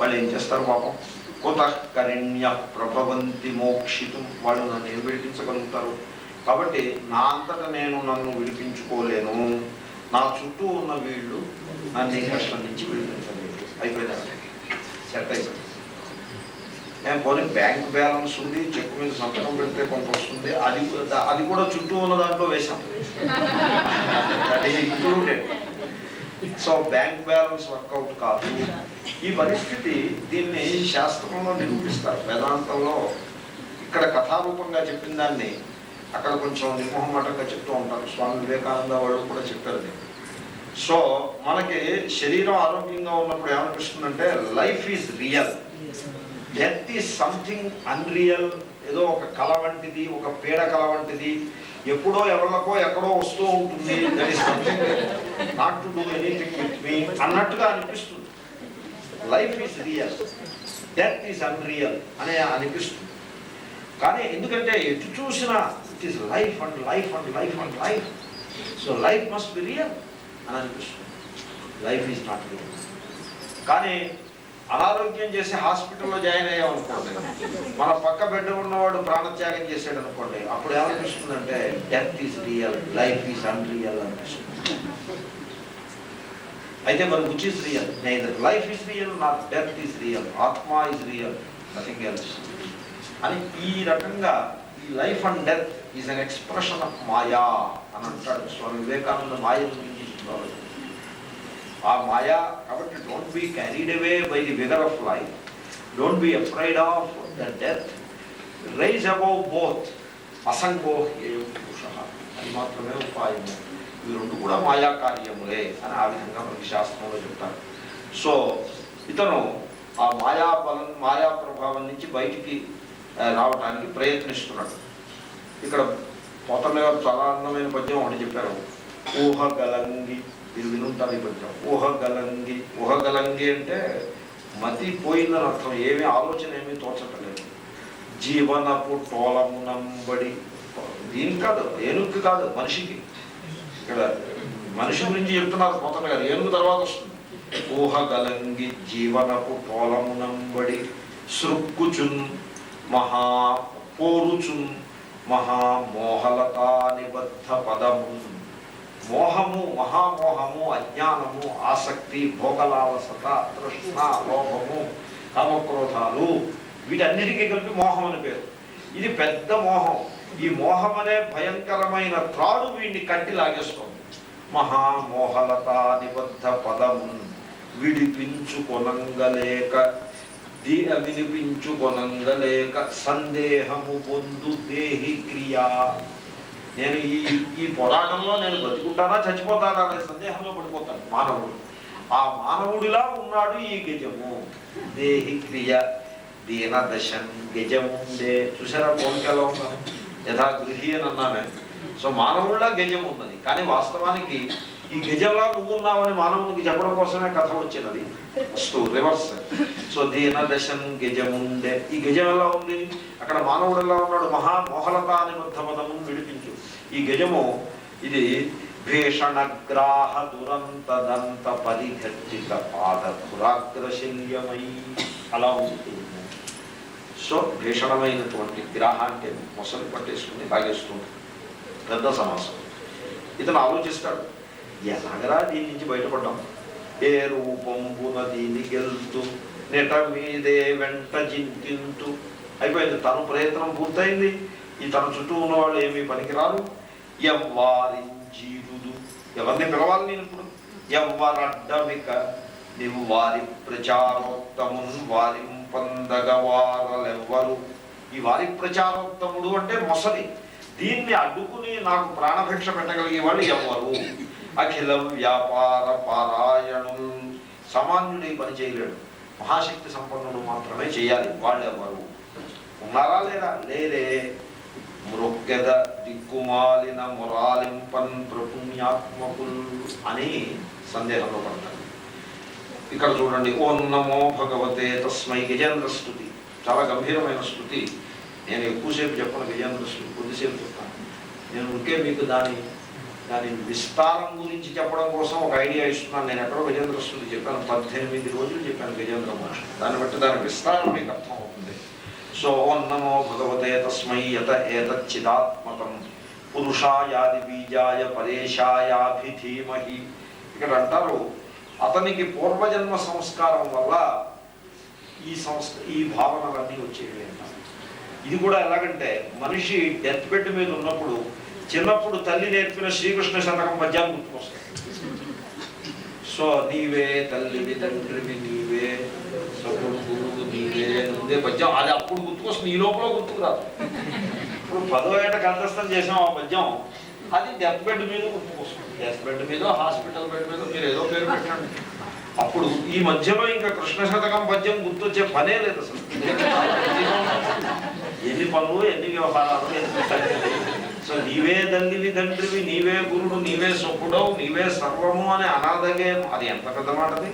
వాళ్ళు ఏం చేస్తారు పాపం? కుతకరిణ్య ప్రభవంతి మోక్షితం, వాళ్ళు నన్ను ఏం విడిపించగలుగుతారు? కాబట్టి నా అంతటా నేను నన్ను విడిపించుకోలేను, నా చుట్టూ ఉన్న వీళ్ళు నన్ను ఈ కష్టం నుంచి విడిపించలేదు. అయిపోయిందండి, సెట్ అయిపోయింది. నేను పోనీ బ్యాంక్ బ్యాలెన్స్ ఉంది, చెక్ మీద సంతకం పెడితే కొంత వస్తుంది, అది కూడా చుట్టూ ఉన్న దాంట్లో వేసాం, అది included. So bank balance work out కాదు ఈ పరిస్థితి. దీన్ని శాస్త్రంలో నిరూపిస్తారు, వేదాంతంలో. ఇక్కడ కథారూపంగా చెప్పిన దాన్ని అక్కడ కొంచెం నిర్మోహమాటంగా చెప్తూ ఉంటారు. స్వామి వివేకానంద వాళ్ళు కూడా చెప్పారు. సో మనకి శరీరం ఆరోగ్యంగా ఉన్నప్పుడు ఏమనిపిస్తుందంటే life is real, death is something unreal, ఏదో ఒక కళ వంటిది, ఒక పీడ కళ వంటిది, ఎప్పుడో ఎవరికో ఎక్కడో వస్తూ ఉంటుంది, that is something not to do anything with me అన్నట్టుగా అనిపిస్తుంది. Life is real, death is unreal అనే అనిపిస్తుంది. కానీ ఎందుకంటే ఎటు చూసినా it is life and life and life and life, so life must be real అని అనిపిస్తుంది. Life is not real. కానీ అనారోగ్యం చేసి హాస్పిటల్లో జాయిన్ అయ్యాం అనుకోండి, మన పక్క బెడ్ ఉన్నవాడు ప్రాణత్యాగం చేసాడు అనుకోండి, అప్పుడు ఏమనిపిస్తుందంటే death is real, life is unreal అనిపిస్తుంది. అయితే మరి which is real? Neither life is real not death is real, atma is real, nothing else అని. ఈ రకంగా ఈ life and death is an expression of maya అని అంటాడు స్వామి వివేకానంద. మాయ గురించి చెప్తాడు. ఆ మాయా కాబట్టి don't be carried away by the vigour of life, don't be afraid of the death, rise above both, అసంగో హేయం పురుషః, అది మాత్రమే ఉపాయము. ఈ రెండు కూడా మాయా కార్యములే అని ఆ విధంగా మనకి శాస్త్రంలో చెప్తారు. సో ఇతను ఆ మాయా ప్రభావం నుంచి బయటికి రావడానికి ప్రయత్నిస్తున్నాడు. ఇక్కడ పోతన్న గారు చాలా అందమైన పద్యం ఒకటి చెప్పారు, ఊహగలంగి. మీరు వినుంటారు ఈ పద్యం. ఊహగలంగి, ఊహగలంగి అంటే మతి పోయిందని అర్థం, ఏమీ ఆలోచన ఏమీ తోచట్లేదు. జీవనపు టోలమునంబడి, దీనికి కాదు, ఏనుగుకి కాదు, మనిషికి. ఇక్కడ మనిషి గురించి చెప్తున్నారు పోతన్న గారు, ఏనుగు తర్వాత వస్తుంది. ఊహగలంగి జీవనపు టోలమునంబడి సృక్కుచున్ మహా పోరుచున్ మహామోహలతా నిబద్ధ పదము. మోహము, మహామోహము, అజ్ఞానము, ఆసక్తి, భోగలాలసత, తృష్ణ, లోభము, కామక్రోధాలు, వీటన్నిటికీ కలిపి మోహం అని పేరు. ఇది పెద్ద మోహం. ఈ మోహం అనే భయంకరమైన త్రాడు వీడిని కట్టి లాగేస్తుంది. మహామోహలతా నిబద్ధ పదము విడిపించుకొనంగలేక, వినిపించుకొనంగలేక సందేహము పొందు దేహి క్రియా. నేను ఈ పోరాటంలో నేను బతుకుంటానా చచ్చిపోతానా అనే సందేహంలో పడిపోతాను మానవుడు. ఆ మానవుడిలా ఉన్నాడు ఈ గజము. దేహి క్రియ దీనదశన్ గజముండే. చూసారా పోలికలో ఉన్నాను, యథా గృహి అని అన్నామే. సో మానవుడిలా గజం ఉన్నది, కానీ వాస్తవానికి ఈ గజంలా నువ్వు ఉన్నావని మానవునికి చెప్పడం కోసమే కథ వచ్చినది. First reverse. సో దీనదశన్ గజముండే, ఈ గజం ఎలా ఉంది, అక్కడ మానవుడు ఎలా ఉన్నాడు, మహామోహలతా నిబద్ధపదము విడిపించు. ఈ గజము ఇది భీషణగ్రాహ దురంత దంత పరిఘర్జిత పాద పురాగ్రశల్యమై అలా ఉంటుంది. సో భీషణమైనటువంటి గ్రాహ అంటే మొసలు పట్టేసుకుని లాగేస్తుంది, పెద్ద సమాసం. ఇతను ఆలోచిస్తాడు, ఎలాగరా దీని నుంచి బయటపడ్డాం? ఏ రూపంబున దీని గెలుతూ నెట మీదే వెంట చింతింతూ. అయిపోయింది, తను ప్రయత్నం పూర్తయింది. ఈ తన చుట్టూ ఉన్నవాళ్ళు ఏమీ పనికిరారు. ఎవ్వారింజీరుదు, ఎవరిని పిలవాలి నేను ఇప్పుడు? ఎవ్వరడ్డమిక నీవు వారి ప్రచారోత్తమున్ వారి పొందగవారలెవ్వరు. ఈ వారి ప్రచారోత్తముడు అంటే మొసలి. దీన్ని అడ్డుకుని నాకు ప్రాణభిక్ష పెట్టగలిగే వాళ్ళు ఎవ్వరు? అఖిల వ్యాపార పారాయణులు. సామాన్యుడు పని చేయలేడు, మహాశక్తి సంపన్నుడు మాత్రమే చేయాలి. వాళ్ళు ఎవరు? ఉన్నారా లేరా? లేరే. మృక్కెద దిక్కుమాలిన మురాలింపన్ ప్రపుణ్యాత్మకులు అని సందేహంలో పడతారు. ఇక్కడ చూడండి, ఓం నమో భగవతే తస్మై. గజేంద్ర స్తుతి చాలా గంభీరమైన స్తుతి. నేను ఎక్కువసేపు చెప్పను గజేంద్ర స్తుతి, కొద్దిసేపు చెప్తాను. నేను ఉరికే మీకు దాని దాని విస్తారం గురించి చెప్పడం కోసం ఒక ఐడియా ఇస్తున్నాను. నేను ఎక్కడో గజేంద్ర స్థుతి చెప్పాను, 18 రోజులు చెప్పాను గజేంద్ర మోక్షం. దాన్ని బట్టి దాని విస్తారం మీకు అర్థం అవుతుంది. సో ఓం నమో భగవతే తస్మై యత ఏతచ్చిదాత్మకం పురుషాయాది బీజాయ పరేషాయాభిధీమహి. ఇక్కడ అంటారు అతనికి పూర్వజన్మ సంస్కారం వల్ల ఈ భావనలన్నీ వచ్చేవి అంటారు. ఇది కూడా ఎలాగంటే మనిషి డెత్ బెడ్ మీద ఉన్నప్పుడు చిన్నప్పుడు తల్లి నేర్పిన శ్రీకృష్ణ శతకం పద్యాలు గుర్తుకొస్తాయి. సో నీవే తల్లివి తండ్రివి నీవే సగుడు గురువు నీవే నువ్వే పద్యం అది అప్పుడు గుర్తుకొస్తుంది, ఈ లోపల గుర్తుకు రాదు. ఇప్పుడు 10వ ఏట కంఠస్థం చేసాం ఆ పద్యం, అది డెత్ బెడ్ మీద గుర్తుకొస్తుంది. డెత్ బెడ్ మీద హాస్పిటల్ బెడ్ మీద మీరు ఏదో పేరు పెట్టండి. అప్పుడు ఈ మధ్యలో ఇంకా కృష్ణ శతకం పద్యం గుర్తొచ్చే పనే లేదు అసలు. ఎన్ని పనులు ఎన్ని వ్యవహారాలు ఎన్ని. సో నీవే తల్లివి తండ్రివి నీవే గురుడు నీవే సొప్పుడవు నీవే సర్వము అని అనాథగే. అది ఎంత పెద్ద మాటది.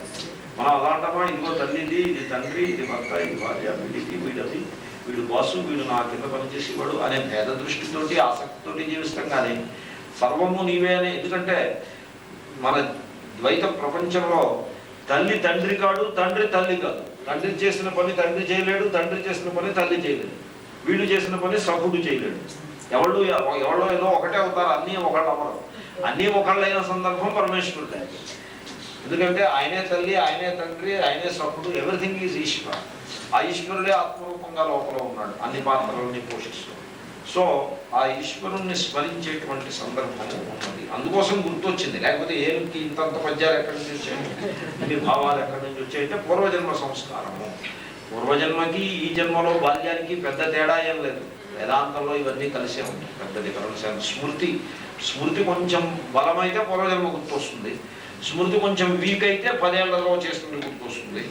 మనం అలా అంటామా, ఇదిగో తల్లిది ఇది తండ్రి ఇది భర్త ఇది భార్య వీడిది వీడది వీడు బాసు వీడు నా కింద పనిచేసేవాడు అనే భేద దృష్టితోటి ఆసక్తితోటి జీవిస్తాం. కానీ సర్వము నీవే అని. ఎందుకంటే మన ద్వైత ప్రపంచంలో తల్లి తండ్రి కాడు, తండ్రి తల్లి కాదు. తండ్రి చేసిన పని తండ్రి చేయలేడు, తండ్రి చేసిన పని తల్లి చేయలేడు, వీళ్ళు చేసిన పని సఖుడు చేయలేడు. ఎవళ్ళు ఏదో ఒకటే అవుతారు, అన్నీ ఒకళ్ళు అవ్వరు. అన్నీ ఒకళ్ళైన సందర్భం పరమేశ్వరుడే. ఎందుకంటే ఆయనే తల్లి ఆయనే తండ్రి ఆయనే సఖుడు, ఎవ్రీథింగ్ ఈజ్ ఈశ్వర. ఆ ఈశ్వరుడే ఆత్మరూపంగా లోపల ఉన్నాడు అన్ని పాత్రలని పోషిస్తూ. సో ఆ ఈశ్వరుణ్ణి స్మరించేటువంటి సందర్భము ఉన్నది. అందుకోసం గుర్తొచ్చింది. లేకపోతే ఏమిటి ఇంతంత పద్యాలు ఎక్కడి నుంచి వచ్చాయి, ఇన్ని భావాలు ఎక్కడి నుంచి వచ్చాయంటే పూర్వజన్మ సంస్కారము. పూర్వజన్మకి ఈ జన్మలో బాల్యానికి పెద్ద తేడా ఏం లేదు. వేదాంతంలో ఇవన్నీ కలిసే ఉంటాయి. పెద్ద డిఫరెన్స్. స్మృతి కొంచెం బలమైతే పూర్వజన్మ గుర్తొస్తుంది, స్మృతి కొంచెం వీక్ అయితే 10 ఏళ్లలో చేసింది గుర్తొస్తుంది,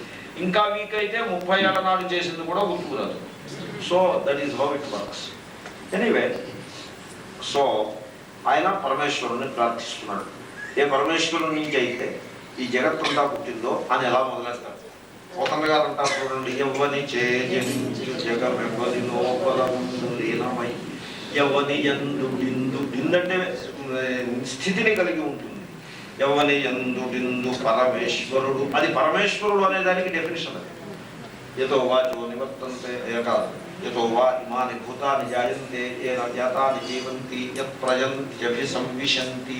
ఇంకా వీక్ అయితే 30 ఏళ్ల నాడు చేసింది కూడా గుర్తుకురాదు. So that is how it works. Anyway, so ఆయన పరమేశ్వరుని ప్రార్థిస్తున్నాడు. ఏ పరమేశ్వరుని నుంచి అయితే ఈ జగత్తంతా పుట్టిందో అని ఎలా మొదలెడతారు. పోతన్న గారు అంటారు చూడండి, ఎవ్వని చేయించు జగమెవ్వని లోపలముందు లీనమై ఎవ్వని యందు బిందు. బిందంటే స్థితిని కలిగి ఉంటుంది. ఎవ్వని యందు బిందు పరమేశ్వరుడు. అది పరమేశ్వరుడు అనే దానికి డెఫినేషన్. అది యతో వాచో నివర్తంతే కాదు, యతో వా ఇమాని భూతాని జాయంతే ఏన జాతాని జీవంతి యత్ ప్రయంత్యభిసంవిశంతి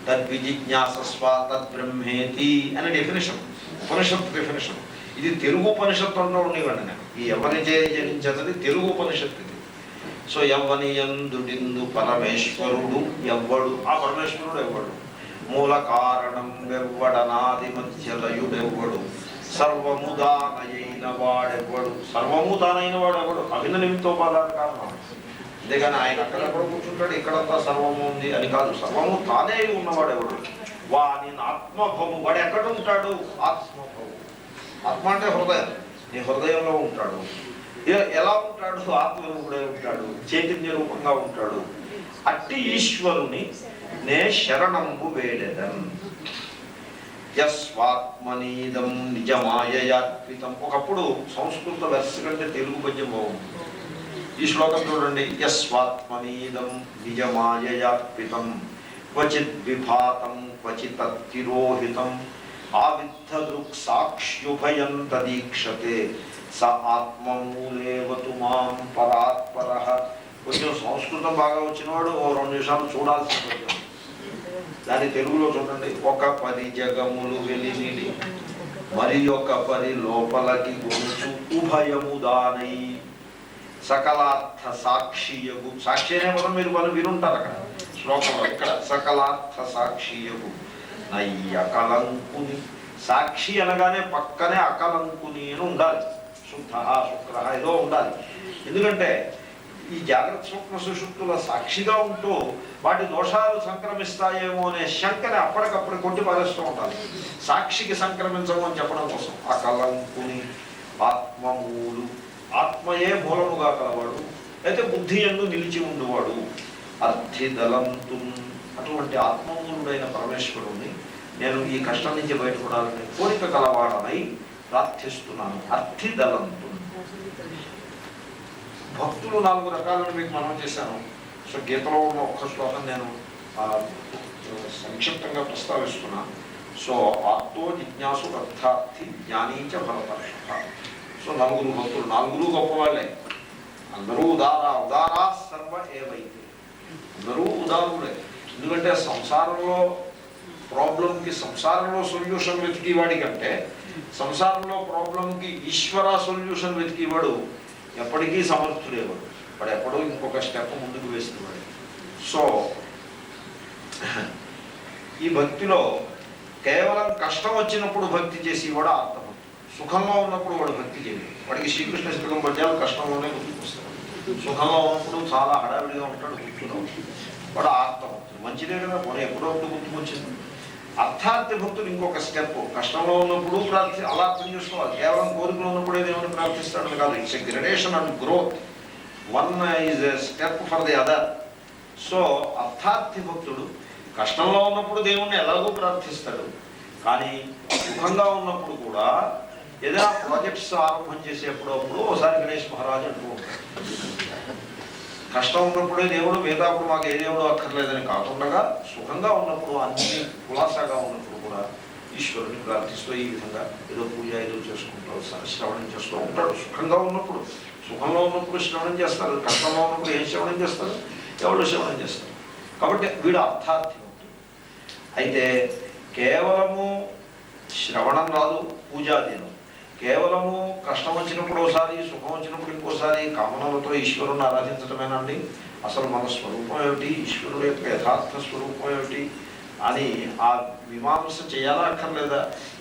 తద్విజిజ్ఞాసస్వ తద్బ్రహ్మేతి అనే డెఫినేషన్, ఉపనిషత్తు డెఫినేషన్. ఇది తెలుగు ఉపనిషత్తులో ఉండేవాడిని నేను. ఈ ఎవరిని జనించదని తెలుగు ఉపనిషత్తు ఇది. సో ఎవ్వని యందుడిందు పరమేశ్వరుడు ఎవ్వడు. ఆ పరమేశ్వరుడు ఎవ్వడు. మూల కారణం వెవ్వడనాది మధ్యలయుడెవ్వడు. సర్వము దానయైన వాడెవ్వడు. సర్వము తానైన వాడు ఎవడు. అభిన్న నిమిత్తోపాదాన కారణం. అంతేగాని ఆయన అక్కడెక్కడ కూర్చుంటాడు ఇక్కడంతా సర్వము ఉంది అని కాదు. సర్వము తానే ఉన్నవాడు ఎవడు. వాని ఆత్మభము. వాడు ఎక్కడ ఉంటాడు? ఆత్మభము. ఆత్మ అంటే హృదయం. నీ హృదయంలో ఉంటాడు. ఎలా ఉంటాడు? ఆత్మరూపుడే ఉంటాడు, చైతన్య రూపంగా ఉంటాడు. అట్టి ఈశ్వరుని నే శరణంబు వేడెదన్. యస్వాత్మనీదం నిజమాయయార్పితం. ఒకప్పుడు సంస్కృత వెర్స్ కంటే తెలుగు పద్యం బాగుంది. ఈ శ్లోకం చూడండి. యస్వాత్మనీదం నిజమాయయార్పితం క్వచిత్ విభాతం క్వచిత్ తిరోహితం ఆవిద్ధదృక్ సాక్ష్యుభయం తదీక్షతే స ఆత్మమూలేవతు మాం పరాత్పరః. కొంచెం సంస్కృతం బాగా వచ్చినవాడు 2 నిమిషాలు చూడాల్సి ఉంటుంది. దాని తెలుగులో చూడండి. ఒక పరి జగములు వెలినిడి మరి ఒక పరి లోపలికి గొంచు ఉభయము దానై సకలార్థ సాక్షియగు. సాక్షి అనే పదం మీరు వాళ్ళు వినుంటారు అక్కడ శ్లోకంలో. ఇక్కడ సకలార్థ సాక్షియగు నయ్య కలంకుని. సాక్షి అనగానే పక్కనే అకలంకుని అని ఉండాలి. శుద్ధ శుక్ర ఏదో ఉండాలి. ఎందుకంటే ఈ జాగ్రత్త స్వప్న సుషుప్తుల సాక్షిగా ఉంటూ వాటి దోషాలు సంక్రమిస్తాయేమో అనే శంకని అప్పటికప్పుడు కొట్టి పారేస్తూ ఉండాలి. సాక్షికి సంక్రమించము అని చెప్పడం కోసం. అకలంకుని ఆత్మమూలు. ఆత్మయే మూలముగా కలవాడు, అయితే బుద్ధి యందు నిలిచి ఉండేవాడు. అర్థిదలంతు. అటువంటి ఆత్మమూలుడైన పరమేశ్వరుణ్ణి నేను ఈ కష్టం నుంచి బయటపడాలని కోరిక కలవాడనై ప్రార్థిస్తున్నాను. అర్థిదలంతు. భక్తులు 4 రకాలను మీకు మనం చేశాను. సో గీతలో ఉన్న ఒక్క శ్లోకం నేను సంక్షిప్తంగా ప్రస్తావిస్తున్నా. సో ఆర్తో జిజ్ఞాసు అర్థార్థి జ్ఞానీచ భరతర్షభ. సో నలుగురు భక్తులు, నలుగురు గొప్పవాళ్ళే, అందరూ ఉదారా సర్వ ఏవైతే, అందరూ ఉదారులే. ఎందుకంటే సంసారంలో ప్రాబ్లంకి సంసారంలో సొల్యూషన్ వెతికేవాడి కంటే సంసారంలో ప్రాబ్లంకి ఈశ్వర సొల్యూషన్ వెతికేవాడు ఎప్పటికీ సమర్థుడేవాడు. వాడు ఎప్పుడో ఇంకొక స్టెప్ ముందుకు వేసేవాడు. సో ఈ భక్తిలో కేవలం కష్టం వచ్చినప్పుడు భక్తి చేసేవాడు ఆర్తభక్తుడు. సుఖంలో ఉన్నప్పుడు వాడు భక్తి చేయడు. వాడికి శ్రీకృష్ణ శతకం పద్యాలు కష్టంలోనే గుర్తుకొస్తాడు. సుఖంలో ఉన్నప్పుడు చాలా హడావిడిగా ఉంటాడు, గుర్తులో వాడు ఆర్తభక్తుడు. మంచిదే కదా, పోనీ ఎప్పుడో గుర్తుకొచ్చింది. అర్థార్థి భక్తుడు ఇంకొక స్టెప్, కష్టంలో ఉన్నప్పుడు అలా అర్థం చేసుకోవాలి. కేవలం కోరికలో ఉన్నప్పుడే దేవుని ప్రార్థిస్తాడని కాదు. It's a gradation and growth. One is a step for the other. So అర్థార్థి భక్తుడు కష్టంలో ఉన్నప్పుడు దేవుణ్ణి ఎలాగో ప్రార్థిస్తాడు, కానీ సుఖంగా ఉన్నప్పుడు కూడా ఏదైనా ప్రాజెక్ట్స్ ఆరంభం చేసేప్పుడు ఒకసారి గణేష్ మహారాజ్ అంటూ ఉంటాడు. కష్టం ఉన్నప్పుడే దేవుడు, మిగతాప్పుడు మాకు ఏ దేవుడు అక్కర్లేదని కాకుండా సుఖంగా ఉన్నప్పుడు, అన్ని కులాసాగా ఉన్నప్పుడు కూడా ఈశ్వరుని ప్రార్థిస్తూ ఈ విధంగా ఏదో పూజ ఏదో చేసుకుంటూ శ్రవణం చేస్తూ ఉంటాడు. సుఖంగా ఉన్నప్పుడు, సుఖంలో ఉన్నప్పుడు శ్రవణం చేస్తారు, కష్టంలో ఉన్నప్పుడు ఏం శ్రవణం చేస్తారు, ఎవరు శ్రవణం చేస్తారు. కాబట్టి వీడు అర్థార్థి. అయితే కేవలము శ్రవణం రాదు, పూజాదీనం. కేవలము కష్టం వచ్చినప్పుడు ఒకసారి, సుఖం వచ్చినప్పుడు ఇంకోసారి కామనలతో ఈశ్వరుని ఆరాధించడమేనండి అసలు మన స్వరూపం ఏమిటి, ఈశ్వరుడు యొక్క యథార్థ స్వరూపం ఏమిటి అని ఆ మీమాంస చేయాలా అక్కర్లేదా?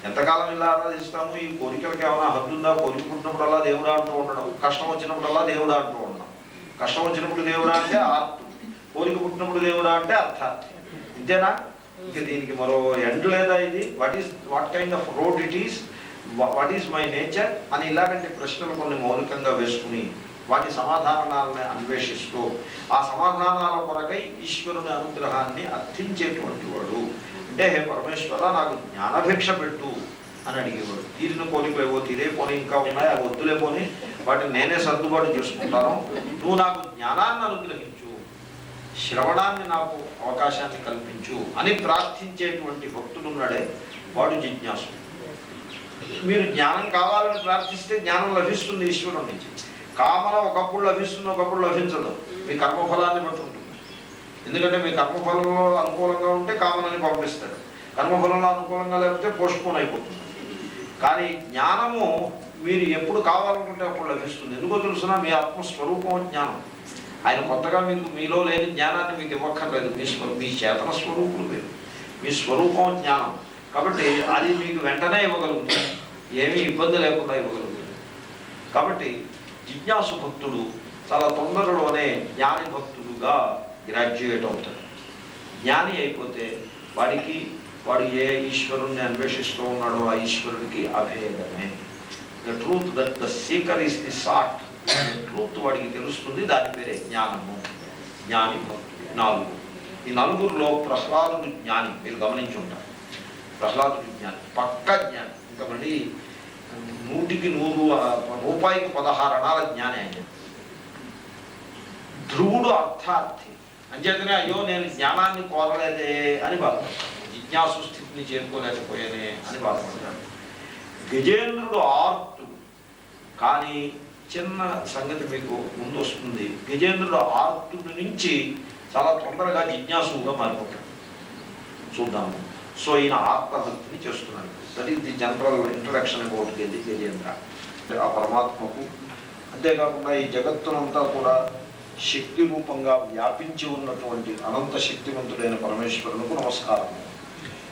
ఎంతకాలం ఇలా ఆరాధిస్తాము? ఈ కోరికలకి ఏమైనా హద్దుందా? కోరిక పుట్టినప్పుడల్లా దేవుడా అంటూ ఉండడం, కష్టం వచ్చినప్పుడల్లా దేవుడా అంటూ ఉండడం. కష్టం వచ్చినప్పుడు దేవుడా అంటే ఆర్తు, కోరిక పుట్టినప్పుడు దేవుడా అంటే అర్థార్థి. ఇంతేనా? ఇంకా దీనికి మరో ఎండ్ లేదా? ఇది what kind of road it is, what is my nature అని ఇలాగంటే ప్రశ్నలు కొన్ని మౌలికంగా వేసుకుని వాటి సమాధానాలను అన్వేషిస్తూ ఆ సమాధానాల కొరకై ఈశ్వరుని అనుగ్రహాన్ని అర్థించేటువంటి వాడు. అంటే హే పరమేశ్వర నాకు జ్ఞానభిక్ష పెట్టు అని అడిగేవాడు. తీరిన కోరికలు ఏవో తీరే పోనీ, ఇంకా ఉన్నాయి, అవి వద్దులే పోనీ, వాటిని నేనే సర్దుబాటు చేసుకుంటాను, నువ్వు నాకు జ్ఞానాన్ని అనుగ్రహించు, శ్రవణాన్ని నాకు అవకాశాన్ని కల్పించు అని ప్రార్థించేటువంటి భక్తుడున్నాడే వాడు జిజ్ఞాసు. మీరు జ్ఞానం కావాలని ప్రార్థిస్తే జ్ఞానం లభిస్తుంది ఈశ్వరుడి నుంచి. కామన ఒకప్పుడు లభిస్తుంది, ఒకప్పుడు లభించదు. మీ కర్మఫలాన్ని బట్టి ఉంటుంది. ఎందుకంటే మీ కర్మఫలంలో అనుకూలంగా ఉంటే కామనని పంపిస్తాడు, కర్మఫలంలో అనుకూలంగా లేకపోతే పోస్ట్పోన్ అయిపోతుంది. కానీ జ్ఞానము మీరు ఎప్పుడు కావాలనుకుంటే అప్పుడు లభిస్తుంది. ఎందుకో తెలుసునా? మీ ఆత్మస్వరూపం జ్ఞానం. ఆయన కొత్తగా మీకు మీలో లేని జ్ఞానాన్ని మీకు ఇవ్వక్కర్లేదు. మీ చేతన స్వరూపులు మీరు, మీ స్వరూపం జ్ఞానం. కాబట్టి అది మీకు వెంటనే ఇవ్వగలుగుతుంది, ఏమీ ఇబ్బంది లేకుండా ఇవ్వగలుగుతుంది. కాబట్టి జిజ్ఞాసు భక్తుడు చాలా తొందరలోనే జ్ఞాని భక్తుడుగా గ్రాడ్యుయేట్ అవుతాడు. జ్ఞాని అయిపోతే వాడు ఏ ఈశ్వరుణ్ణి అన్వేషిస్తూ ఉన్నాడో ఆ ఈశ్వరుడికి అభేదమే. The truth that the seeker is the sought, truth వాడికి తెలుస్తుంది. దాని పేరే జ్ఞానము. జ్ఞాని భక్తుడు నాలుగు. ఈ నలుగురిలో ప్రహ్లాదుడు జ్ఞాని, మీరు గమనించి ఉంటారు. ప్రహ్లాదుడు జ్ఞాని, పక్క జ్ఞాని. ఇంకా మళ్ళీ 100కి 100 రూపాయికి 16 అణాల జ్ఞాని ఆయన. ధ్రువుడు అర్థార్థి. అంచేతనే అయ్యో నేను జ్ఞానాన్ని కోరలేదే అని బాధపడతాడు, జిజ్ఞాసు స్థితిని చేరుకోలేకపోయానే అని బాధపడతాడు. గజేంద్రుడు ఆర్తుడు. కానీ చిన్న సంగతి మీకు ముందు వస్తుంది. గజేంద్రుడు ఆర్తుడి నుంచి చాలా తొందరగా జిజ్ఞాసుగా మారిపోతాడు. చూద్దాము. సో ఈయన ఆత్మభక్తిని చేస్తున్నాడు. That is the general introduction about Gajendra. ఆ పరమాత్మకు, అంతేకాకుండా ఈ జగత్తునంతా కూడా శక్తి రూపంగా వ్యాపించి ఉన్నటువంటి అనంత శక్తివంతుడైన పరమేశ్వరునికి నమస్కారం.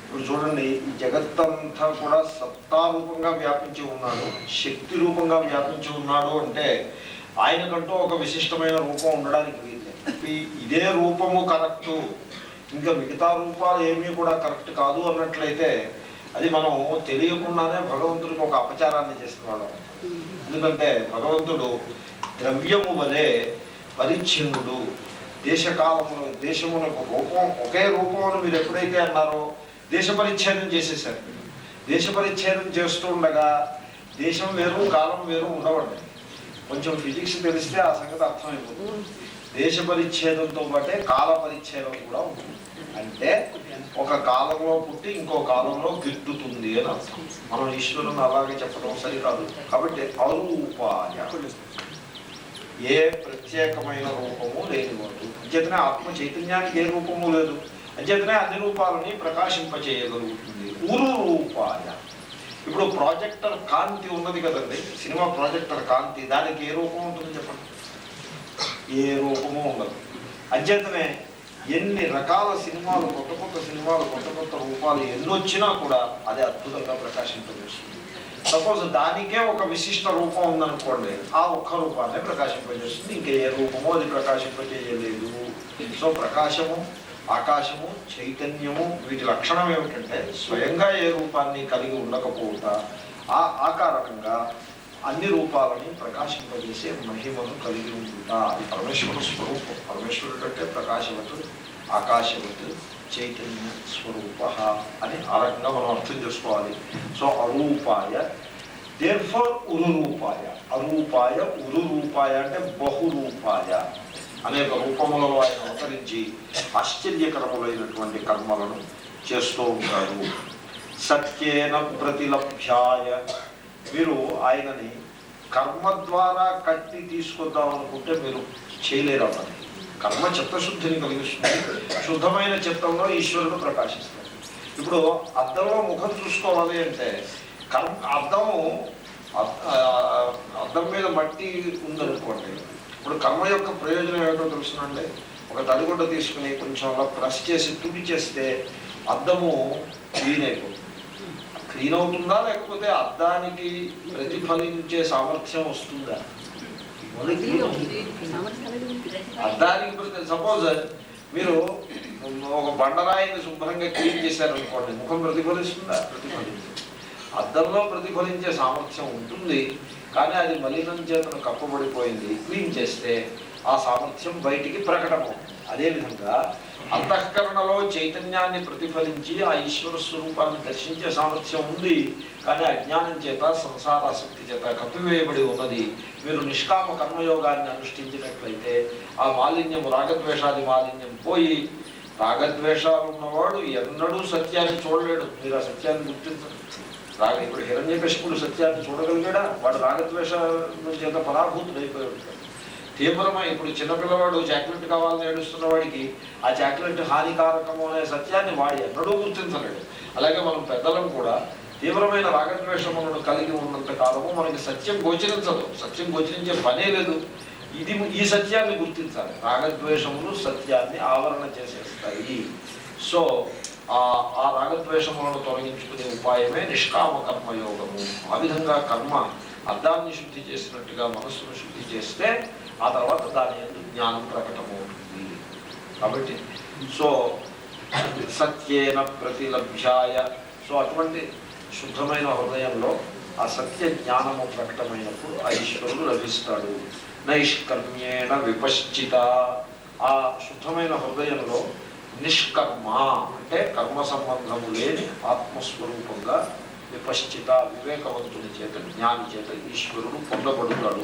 ఇప్పుడు చూడండి, ఈ జగత్తంతా కూడా సత్తా రూపంగా వ్యాపించి ఉన్నాడు, శక్తి రూపంగా వ్యాపించి ఉన్నాడు. అంటే ఆయనకంటూ ఒక విశిష్టమైన రూపం ఉండడానికి వీలు. ఇదే రూపము కరెక్టు, ఇంకా మిగతా రూపాలు ఏమీ కూడా కరెక్ట్ కాదు అన్నట్లయితే అది మనం తెలియకుండానే భగవంతుడికి ఒక అపచారాన్ని చేసిన వాళ్ళం. ఎందుకంటే భగవంతుడు ద్రవ్యము వలె పరిచ్ఛిన్నుడు. దేశకాలములు దేశమునకు రూపం ఒకే రూపమును మీరు ఎప్పుడైతే అన్నారో దేశ పరిచ్ఛేదం చేసేసారు. దేశ పరిచ్ఛేదం చేస్తూ ఉండగా దేశం వేరు కాలం వేరు ఉండవండి. కొంచెం ఫిజిక్స్ తెలిస్తే ఆ సంగతి అర్థమైపోతుంది. దేశ పరిచ్ఛేదంతో పాటే కాల పరిచ్ఛేదం కూడా ఉంటుంది. అంటే ఒక కాలంలో పుట్టి ఇంకో కాలంలో గిట్టుతుంది అని అర్థం. మనం ఈశ్వరుని అలాగే చెప్పడం సరికాదు. కాబట్టి అరూపాయ, ఏ ప్రత్యేకమైన రూపము లేనివాడు. అంచేతనే ఆత్మ చైతన్యానికి ఏ రూపము లేదు, అంచేతనే అన్ని రూపాలని ప్రకాశింపచేయగలుగుతుంది. ఉరు రూపాయ. ఇప్పుడు ప్రాజెక్టర్ కాంతి ఉన్నది కదండి, సినిమా ప్రాజెక్టర్ కాంతి, దానికి ఏ రూపం ఉంటుంది చెప్పండి? ఏ రూపము ఉండదు. అంచేతనే ఎన్ని రకాల సినిమాలు, కొత్త కొత్త సినిమాలు, కొత్త కొత్త రూపాలు ఎన్ని వచ్చినా కూడా అది అద్భుతంగా ప్రకాశింపజేస్తుంది. సపోజ్ దానికే ఒక విశిష్ట రూపం ఉందనుకోండి, ఆ ఒక్క రూపాన్ని ప్రకాశింపజేస్తుంది, ఇంకే ఏ రూపమో అది ప్రకాశింపజేయలేదు. సో ప్రకాశము, ఆకాశము, చైతన్యము, వీటి లక్షణం ఏమిటంటే స్వయంగా ఏ రూపాన్ని కలిగి ఉండకపోవుట, ఆ కారణంగా అన్ని రూపాలని ప్రకాశింపజేసే మహిమను కలిగి ఉంటుట. అది పరమేశ్వర స్వరూపం. పరమేశ్వరుడు అంటే ప్రకాశవత్, ఆకాశవత్, చైతన్య స్వరూప అని ఆ రకంగా మనం అర్థం చేసుకోవాలి. So అరూపాయ, therefore ఉరురూపాయ. అరూపాయ, ఉరురూపాయ అంటే బహురూపాయ. అనేక రూపములలో ఆయన అవతరించి ఆశ్చర్యకరములైనటువంటి కర్మలను చేస్తూ ఉంటారు. సత్యేన ప్రతిలభ్యాయ. మీరు ఆయనని కర్మ ద్వారా కట్టి తీసుకొద్దాం అనుకుంటే మీరు చేయలేరు. పని కర్మ చిత్తశుద్ధిని కలిగిస్తుంది. శుద్ధమైన చిత్తంలో ఈశ్వరుడు ప్రకాశిస్తాడు. ఇప్పుడు అద్దంలో ముఖం చూసుకోవాలి అంటే అద్దం మీద మట్టి ఉందనుకోండి. ఇప్పుడు కర్మ యొక్క ప్రయోజనం ఏమిటో తెలుసునండి. ఒక తడిగుడ్డ తీసుకుని కొంచెం అలా ప్రెస్ చేసి తుడి చేస్తే అద్దము క్లీన్ అయిపోతుంది. క్లీన్ అవుతుందా, లేకపోతే అద్దానికి ప్రతిఫలించే సామర్థ్యం వస్తుందా? అద్దానికి సపోజ్ మీరు ఒక బండరాయిని శుభ్రంగా క్లీన్ చేశారనుకోండి, ముఖం ప్రతిఫలిస్తుందా? ప్రతిఫలించదు. అద్దంలో ప్రతిఫలించే సామర్థ్యం ఉంటుంది, కానీ అది మలినం చేతను కప్పబడిపోయింది. క్లీన్ చేస్తే ఆ సామర్థ్యం బయటికి ప్రకటమవుతుంది. అదేవిధంగా అంతఃకరణలో చైతన్యాన్ని ప్రతిఫలించి ఆ ఈశ్వర స్వరూపాన్ని దర్శించే సామర్థ్యం ఉంది, కానీ అజ్ఞానం చేత, సంసారాసక్తి చేత కప్పివేయబడి ఉన్నది. మీరు నిష్కామ కర్మయోగాన్ని అనుష్ఠించినట్లయితే ఆ మాలిన్యము, రాగద్వేషాది మాలిన్యం పోయి, రాగద్వేషాలు ఉన్నవాడు ఎన్నడూ సత్యాన్ని చూడలేడు. మీరు ఆ సత్యాన్ని గుర్తించండి. ఇప్పుడు హిరణ్యకశిపుడు సత్యాన్ని చూడగలిగాడా? వాడు రాగద్వేషాల చేత పరాభూతుడైపోయి ఉంటాడు. తీవ్రమై ఇప్పుడు చిన్నపిల్లవాడు చాక్లెట్ కావాలని ఏడుస్తున్న వాడికి ఆ చాక్లెట్ హానికారకము అనే సత్యాన్ని వాడు ఎన్నడూ గుర్తించలేడు. అలాగే మనం పెద్దలం కూడా తీవ్రమైన రాగద్వేషములను కలిగి ఉన్నంత కాలము మనకి సత్యం గోచరించదు. సత్యం గోచరించే పనే లేదు. ఈ సత్యాన్ని గుర్తించాలి. రాగద్వేషములు సత్యాన్ని ఆవరణ చేసేస్తాయి. సో ఆ రాగద్వేషములను తొలగించుకునే ఉపాయమే నిష్కామ కర్మయోగము. ఆ విధంగా కర్మ అద్దాన్ని శుద్ధి చేసినట్టుగా మనస్సును శుద్ధి చేస్తే ఆ తర్వాత దాని యందు జ్ఞానం ప్రకటమవుతుంది. కాబట్టి సో సత్యేన ప్రతిలభ్యాయ. సో అటువంటి శుద్ధమైన హృదయంలో ఆ సత్య జ్ఞానము ప్రకటమైనప్పుడు ఆ ఈశ్వరుడు లభిస్తాడు. నైష్కర్మ్యేణ విపశ్చిత. ఆ శుద్ధమైన హృదయంలో నిష్కర్మ అంటే కర్మ సంబంధము లేని ఆత్మస్వరూపంగా విపశ్చిత, వివేకవంతుని చేత, జ్ఞాని చేత ఈశ్వరుడు పొందబడుతాడు.